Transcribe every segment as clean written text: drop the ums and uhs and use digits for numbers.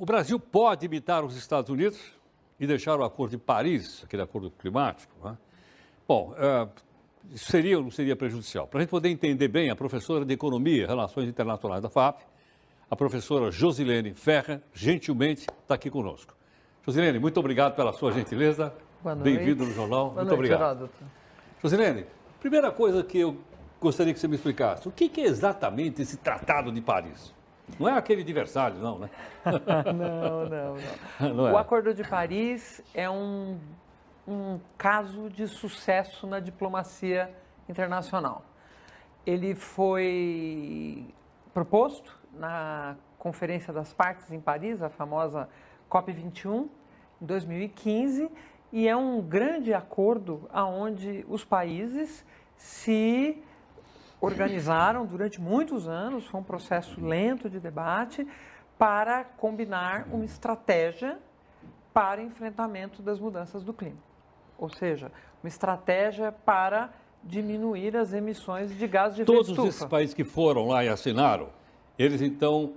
o Brasil pode imitar os Estados Unidos e deixar o Acordo de Paris, aquele acordo climático, né? Bom, isso seria ou não seria prejudicial? Para a gente poder entender bem, a professora de Economia e Relações Internacionais da FAP, a professora Josilene Ferrer, gentilmente está aqui conosco. Josilene, muito obrigado pela sua gentileza. Boa noite. Bem-vindo no jornal. Boa muito noite, obrigado. Heródoto. Josilene, primeira coisa que eu gostaria que você me explicasse, o que é exatamente esse Tratado de Paris? Não é aquele de Versalhes, não, né? Não. O Acordo de Paris é um caso de sucesso na diplomacia internacional. Ele foi proposto na Conferência das Partes em Paris, a famosa COP21, em 2015, e é um grande acordo onde os países se organizaram durante muitos anos, foi um processo lento de debate, para combinar uma estratégia para enfrentamento das mudanças do clima. Ou seja, uma estratégia para diminuir as emissões de gases de efeito estufa. Todos esses países que foram lá e assinaram, eles então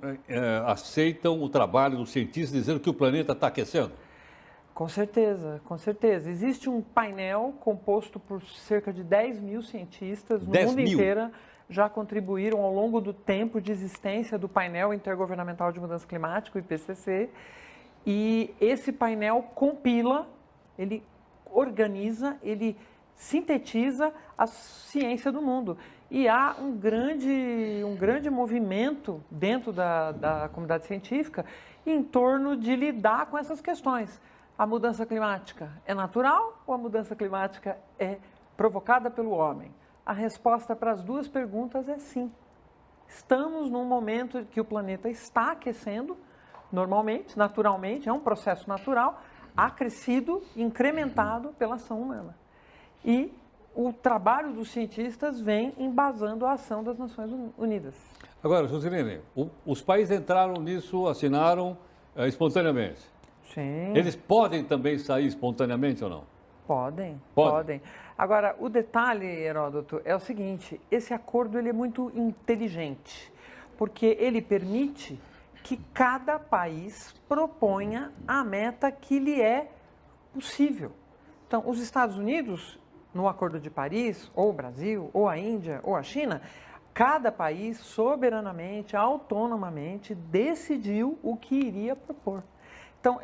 aceitam o trabalho dos cientistas dizendo que o planeta está aquecendo? Com certeza, com certeza. Existe um painel composto por cerca de 10 mil cientistas no mundo inteiro, já contribuíram ao longo do tempo de existência do painel intergovernamental de mudança climática, o IPCC, e esse painel compila, ele organiza, ele sintetiza a ciência do mundo. E há um grande movimento dentro da comunidade científica em torno de lidar com essas questões. A mudança climática é natural ou a mudança climática é provocada pelo homem? A resposta para as duas perguntas é sim. Estamos num momento que o planeta está aquecendo, normalmente, naturalmente, é um processo natural, acrescido, incrementado pela ação humana. E o trabalho dos cientistas vem embasando a ação das Nações Unidas. Agora, Josilene, os países entraram nisso, assinaram espontaneamente. Sim. Eles podem também sair espontaneamente ou não? Podem. Agora, o detalhe, Heródoto, é o seguinte, esse acordo ele é muito inteligente, porque ele permite que cada país proponha a meta que lhe é possível. Então, os Estados Unidos, no Acordo de Paris, ou o Brasil, ou a Índia, ou a China, cada país soberanamente, autonomamente, decidiu o que iria propor. Então,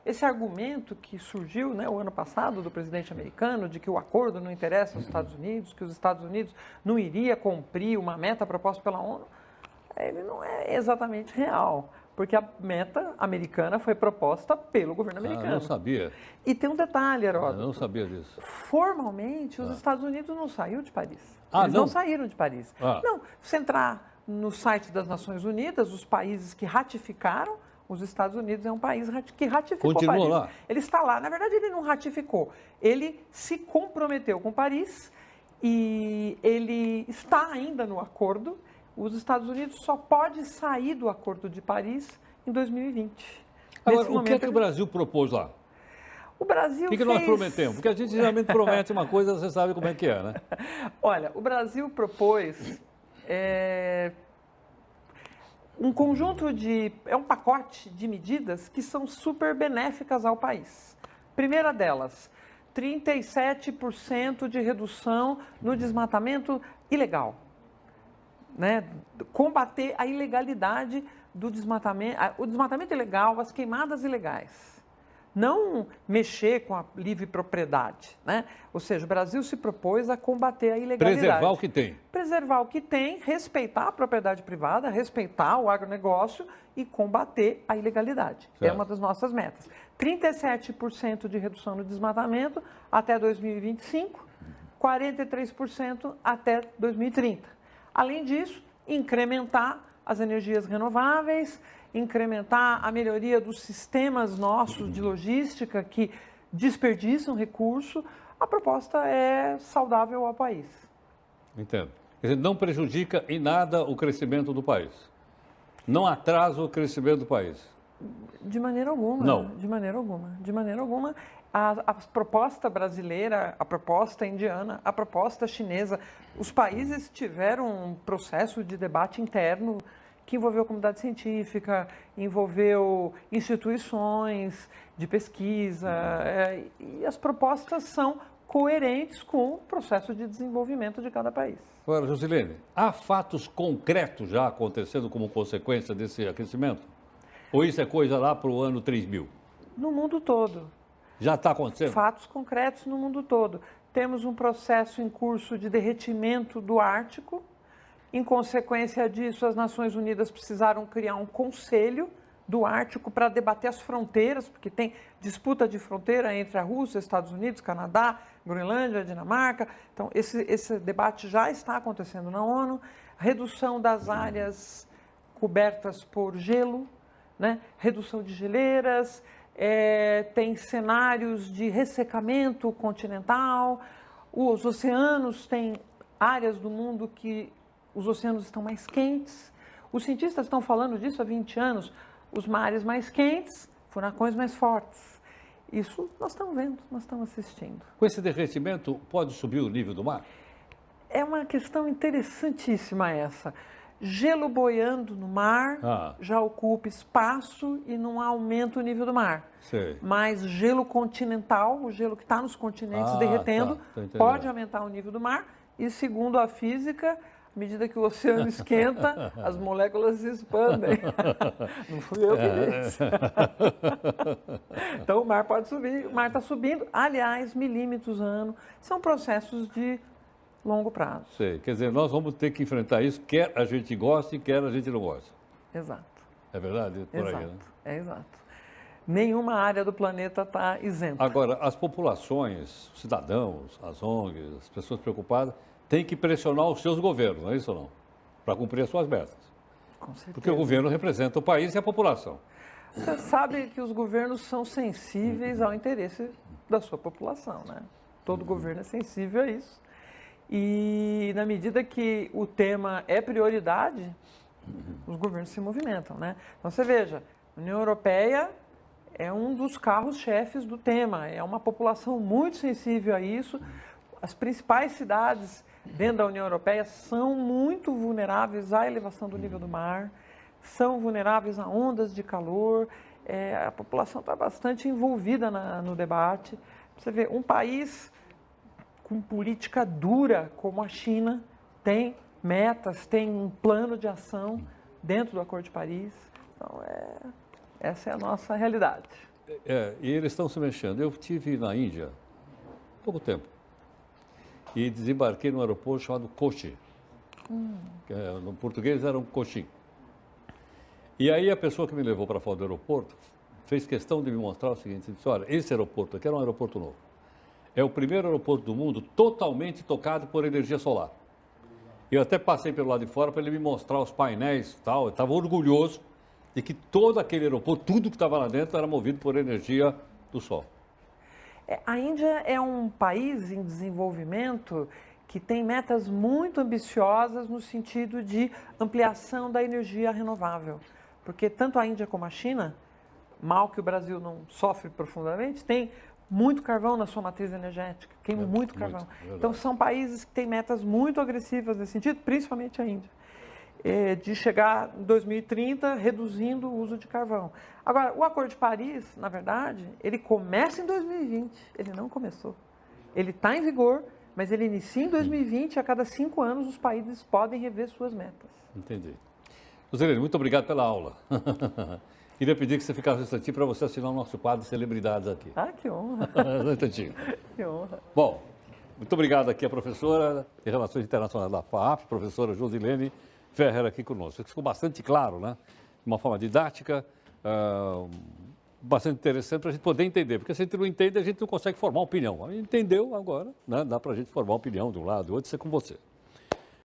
esse argumento que surgiu, né, o ano passado do presidente americano de que o acordo não interessa aos Estados Unidos, que os Estados Unidos não iria cumprir uma meta proposta pela ONU, ele não é exatamente real, porque a meta americana foi proposta pelo governo americano. Eu não sabia. E tem um detalhe, Heródoto. Eu não sabia disso. Formalmente, os Estados Unidos não saíram de Paris. Eles não? não saíram de Paris. Não, se entrar no site das Nações Unidas, os países que ratificaram, os Estados Unidos é um país que ratificou Continua Paris. lá. Ele está lá. Na verdade, ele não ratificou. Ele se comprometeu com Paris e ele está ainda no acordo. Os Estados Unidos só pode sair do Acordo de Paris em 2020. Agora, o que é que o Brasil propôs lá? O Brasil O que nós prometemos? Porque a gente geralmente promete uma coisa, você sabe como é que é, né? Olha, o Brasil propôs um conjunto um pacote de medidas que são super benéficas ao país. Primeira delas, 37% de redução no desmatamento ilegal. Né? Combater a ilegalidade do desmatamento, o desmatamento ilegal, as queimadas ilegais. Não mexer com a livre propriedade, né? Ou seja, o Brasil se propôs a combater a ilegalidade. Preservar o que tem. Preservar o que tem, respeitar a propriedade privada, respeitar o agronegócio e combater a ilegalidade. Certo. É uma das nossas metas. 37% de redução no desmatamento até 2025, 43% até 2030. Além disso, incrementar as energias renováveis, incrementar a melhoria dos sistemas nossos de logística que desperdiçam recurso. A proposta é saudável ao país. Entendo. Quer dizer, não prejudica em nada o crescimento do país. Não atrasa o crescimento do país. De maneira alguma. Não. De maneira alguma. De maneira alguma. A proposta brasileira, a proposta indiana, a proposta chinesa, os países tiveram um processo de debate interno que envolveu a comunidade científica, envolveu instituições de pesquisa, e as propostas são coerentes com o processo de desenvolvimento de cada país. Agora, Josilene, há fatos concretos já acontecendo como consequência desse aquecimento? Ou isso é coisa lá para o ano 3000? No mundo todo. Já está acontecendo? Fatos concretos no mundo todo. Temos um processo em curso de derretimento do Ártico. Em consequência disso, as Nações Unidas precisaram criar um conselho do Ártico para debater as fronteiras, porque tem disputa de fronteira entre a Rússia, Estados Unidos, Canadá, Groenlândia, Dinamarca. Então, esse debate já está acontecendo na ONU. Redução das áreas cobertas por gelo, né? Redução de geleiras, tem cenários de ressecamento continental. Os oceanos, têm áreas do mundo que os oceanos estão mais quentes. Os cientistas estão falando disso há 20 anos. Os mares mais quentes, furacões mais fortes. Isso nós estamos vendo, nós estamos assistindo. Com esse derretimento, pode subir o nível do mar? É uma questão interessantíssima essa. Gelo boiando no mar já ocupa espaço e não aumenta o nível do mar. Sei. Mas gelo continental, o gelo que está nos continentes derretendo, pode aumentar o nível do mar. E segundo a física, à medida que o oceano esquenta, as moléculas se expandem. Não fui eu que disse. Então o mar pode subir, o mar está subindo, aliás, milímetros ano. São processos de longo prazo. Sei. Quer dizer, nós vamos ter que enfrentar isso, quer a gente goste, quer a gente não goste. Exato. É verdade? Por Exato. aí, né? É exato. Nenhuma área do planeta está isenta. Agora, as populações, os cidadãos, as ONGs, as pessoas preocupadas, têm que pressionar os seus governos, não é isso ou não? Para cumprir as suas metas. Com certeza. Porque o governo representa o país e a população. Você sabe que os governos são sensíveis ao interesse da sua população, né? Todo governo é sensível a isso. E na medida que o tema é prioridade, os governos se movimentam, né? Então você veja, a União Europeia é um dos carros-chefes do tema, é uma população muito sensível a isso. As principais cidades dentro da União Europeia são muito vulneráveis à elevação do nível do mar, são vulneráveis a ondas de calor, a população está bastante envolvida no debate. Você vê, um país com política dura como a China tem metas, tem um plano de ação dentro do Acordo de Paris. Então, essa é a nossa realidade. E eles estão se mexendo. Eu estive na Índia há pouco tempo e desembarquei num aeroporto chamado Kochi. No português era um Coxim. E aí a pessoa que me levou para fora do aeroporto fez questão de me mostrar o seguinte, disse, olha, esse aeroporto aqui era um aeroporto novo. É o primeiro aeroporto do mundo totalmente tocado por energia solar. Eu até passei pelo lado de fora para ele me mostrar os painéis e tal. Eu estava orgulhoso de que todo aquele aeroporto, tudo que estava lá dentro, era movido por energia do sol. A Índia é um país em desenvolvimento que tem metas muito ambiciosas no sentido de ampliação da energia renovável. Porque tanto a Índia como a China, mal que o Brasil não sofre profundamente, tem muito carvão na sua matriz energética, queima muito carvão. Então, são países que têm metas muito agressivas nesse sentido, principalmente a Índia, de chegar em 2030 reduzindo o uso de carvão. Agora, o Acordo de Paris, na verdade, ele começa em 2020, ele não começou. Ele está em vigor, mas ele inicia em 2020 e a cada 5 anos os países podem rever suas metas. Entendi. Josilene, muito obrigado pela aula. Queria pedir que você ficasse um instantinho para você assinar o nosso quadro de celebridades aqui. Ah, que honra. Um instantinho. Que honra. Bom, muito obrigado aqui a professora de Relações Internacionais da FAAP, professora Josilene Ferrer aqui conosco. Ficou bastante claro, né? De uma forma didática, bastante interessante para a gente poder entender. Porque se a gente não entende, a gente não consegue formar opinião. Entendeu agora, né? Dá para a gente formar opinião de um lado, do outro, isso é com você.